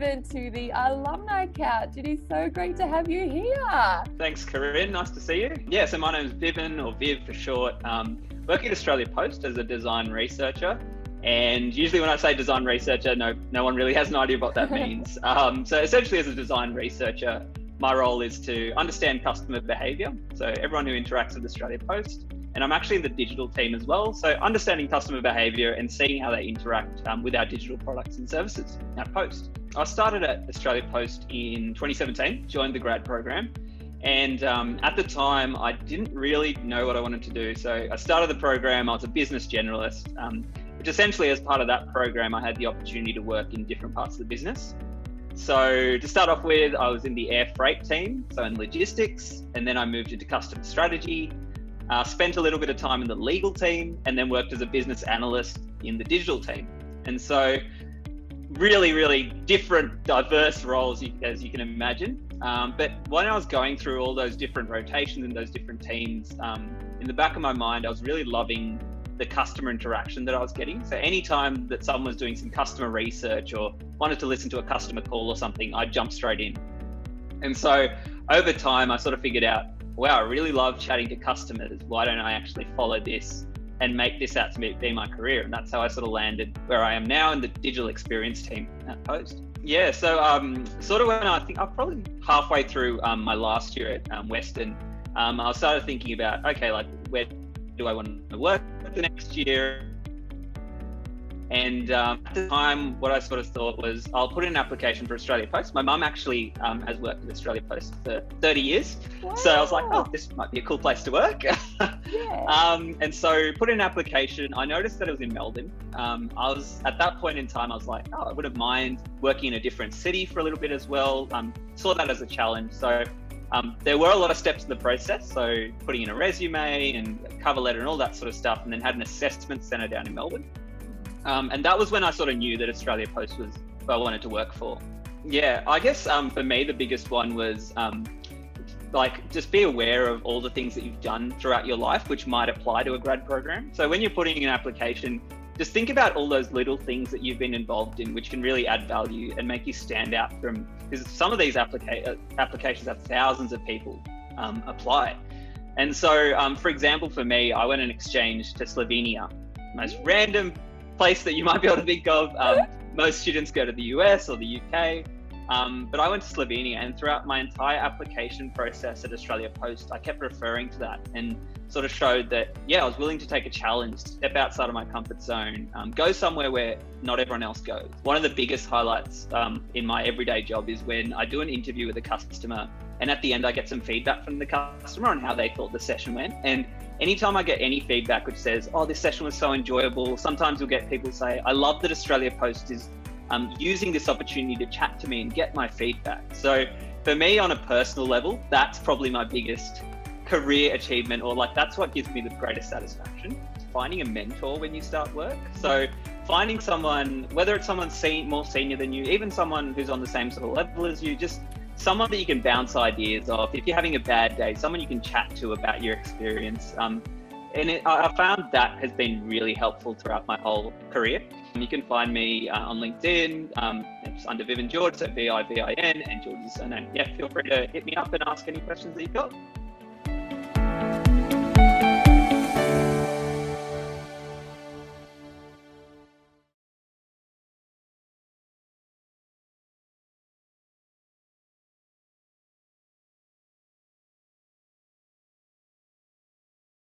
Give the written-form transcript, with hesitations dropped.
welcome to the Alumni Couch. It is so great to have you here. Thanks, Corinne. Nice to see you. Yeah, so my name is Vivin, or Viv for short. Working at Australia Post as a design researcher. And usually when I say design researcher, no one really has an idea what that means. So essentially as a design researcher, my role is to understand customer behaviour. So everyone who interacts with Australia Post, and I'm actually in the digital team as well. So understanding customer behaviour and seeing how they interact with our digital products and services at Post. I started at Australia Post in 2017, joined the grad program. And at the time, I didn't really know what I wanted to do. So I started the program, I was a business generalist, which essentially as part of that program, I had the opportunity to work in different parts of the business. So to start off with, I was in the air freight team, so in logistics, and then I moved into customer strategy, spent a little bit of time in the legal team, and then worked as a business analyst in the digital team. And so really, really different, diverse roles, as you can imagine. But when I was going through all those different rotations and those different teams, in the back of my mind, I was really loving the customer interaction that I was getting. So anytime that someone was doing some customer research or wanted to listen to a customer call or something, I'd jump straight in. And so over time, I sort of figured out, wow, I really love chatting to customers. Why don't I actually follow this and make this out to be my career? And that's how I sort of landed where I am now in the digital experience team at Post. Yeah, so sort of when I think I'm probably halfway through my last year at Western, I started thinking about, okay, like where do I want to work the next year? And at the time, what I sort of thought was, I'll put in an application for Australia Post. My mum actually has worked at Australia Post for 30 years. Wow. So I was like, oh, this might be a cool place to work. Yeah. And so put in an application. I noticed that it was in Melbourne. I was, at that point in time, I was like, oh, I wouldn't mind working in a different city for a little bit as well. Saw that as a challenge. So there were a lot of steps in the process. So putting in a resume and a cover letter and all that sort of stuff, and then had an assessment centre down in Melbourne. And that was when I sort of knew that Australia Post was what I wanted to work for. Yeah, I guess for me, the biggest one was like just be aware of all the things that you've done throughout your life, which might apply to a grad program. So when you're putting in an application, just think about all those little things that you've been involved in, which can really add value and make you stand out from, because some of these applications have thousands of people apply. And so, for example, for me, I went on exchange to Slovenia, most random place that you might be able to think of. Most students go to the US or the UK, but I went to Slovenia, and throughout my entire application process at Australia Post, I kept referring to that and sort of showed that, yeah, I was willing to take a challenge, step outside of my comfort zone, go somewhere where not everyone else goes. One of the biggest highlights in my everyday job is when I do an interview with a customer, and at the end I get some feedback from the customer on how they thought the session went. And anytime I get any feedback which says, oh, this session was so enjoyable, sometimes you'll get people say, I love that Australia Post is using this opportunity to chat to me and get my feedback. So for me, on a personal level, that's probably my biggest career achievement, or like that's what gives me the greatest satisfaction. Finding a mentor when you start work. So finding someone, whether it's someone more senior than you, even someone who's on the same sort of level as you, just someone that you can bounce ideas off. If you're having a bad day, someone you can chat to about your experience. I found that has been really helpful throughout my whole career. You can find me on LinkedIn, it's under Vivin George, so Vivin, and George's surname. Yeah, feel free to hit me up and ask any questions that you've got.